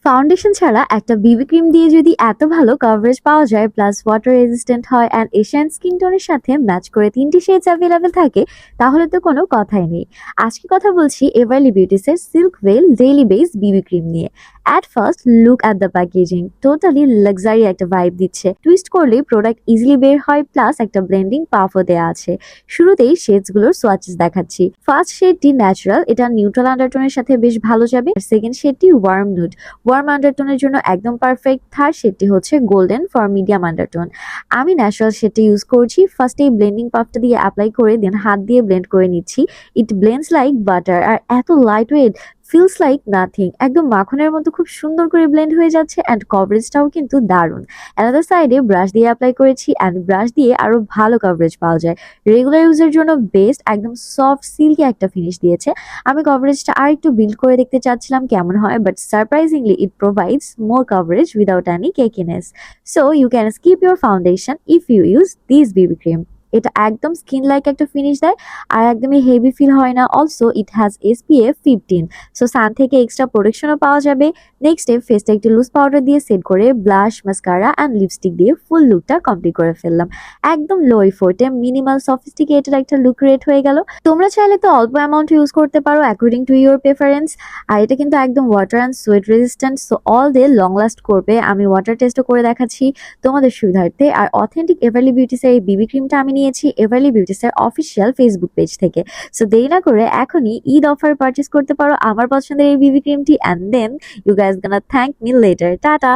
Foundation ছাড়া একটা বিবি cream দিয়ে যদি এত ভালো কভারেজ পাওয়া যায়, প্লাস ওয়াটার রেজিস্ট্যান্ট হয় অ্যান্ড এশিয়ান স্কিন টোনের সাথে ম্যাচ করে 3টি শেডস অ্যাভেলেবেল থাকে, তাহলে তো কোনো কথাই নেই। আজকে কথা বলছি এভারলি বিউটিসের সিল্ক ভেল ডেইলি বেস বিবি ক্রিম নিয়ে। At first look at the packaging, totally luxury একটা ভাইব দিচ্ছে। টুইস্ট করলেই প্রোডাক্ট ইজিলি বের হয়, প্লাস একটা ব্লেন্ডিং পাফও দেওয়া আছে। শুরুতেই শেডসগুলোর সোয়াচেস দেখাচ্ছি। ফার্স্ট শেডটি ন্যাচারাল, এটা নিউট্রাল আন্ডারটোনের সাথে বেশ ভালো যাবে। সেকেন্ড শেডটি ওয়ার্ম নুড, ওয়ার্ম আন্ডারটোনের জন্য একদম পারফেক্ট। থার্ড শেডটি হচ্ছে গোল্ডেন ফর মিডিয়াম আন্ডারটোন। আমি ন্যাচারাল শেডটি ইউজ করছি। ফার্স্টে এই ব্লেন্ডিং পাফটা দিয়ে অ্যাপ্লাই করে দেন হাত দিয়ে ব্লেন্ড করে নিচ্ছি। ইট ব্লেন্ডস লাইক বাটার, আর এত light weight, feels like nothing. একদম মাখনের মতো খুব সুন্দর করে ব্লেন্ড হয়ে যাচ্ছে অ্যান্ড কভারেজটাও কিন্তু দারুণ। অ্যানাদার সাইডে ব্রাশ দিয়ে অ্যাপ্লাই করেছি অ্যান্ড ব্রাশ দিয়ে আরো ভালো কভারেজ পাওয়া যায়। রেগুলার ইউজের জন্য বেস্ট, একদম সফট সিল্কি একটা ফিনিশ দিয়েছে। আমি কভারেজটা আর একটু বিল্ড করে দেখতে চাচ্ছিলাম কেমন হয়, but surprisingly it provides more coverage without any cakiness. So you can skip your foundation if you use this BB cream. এটা একদম স্কিন লাইক একটা ফিনিশ দেয় আর একদমই হেভি ফিল হয় না। Also it has SPF 15, so sun থেকে extra প্রোটেকশনও পাওয়া যাবে। নেক্সট স্টেপ, ফেসটা একটু লুজ পাউডার দিয়ে সেট করে ব্লাশ, মাস্কারা অ্যান্ড লিপস্টিক দিয়ে ফুল লুকটা কমপ্লিট করে ফেললাম। একদম লো এফোর্টে মিনিমাল সফিস্টিকেটেড একটা লুক ক্রিয়েট হয়ে গেল। তোমরা চাইলে তো অল্প অ্যামাউন্ট ইউজ করতে পারো অ্যাকর্ডিং টু ইউর প্রেফারেন্স। আর এটা কিন্তু একদম water and sweat resistant, so all day long last করবে। আমি ওয়াটার টেস্টও করে দেখাচ্ছি তোমাদের সুবিধার্থে। আর অথেন্টিক এভারলি বিউটিসের এই বিবি ক্রিমটা আমি নিয়েছি এভারলি বিউটিসের অফিসিয়াল ফেসবুক পেজ থেকে। সো দেরি না করে এখনই ঈদ অফার পারচেস করতে পারো আমার পছন্দের এই বিবি ক্রিমটি, and then you guys gonna thank me later. Tata.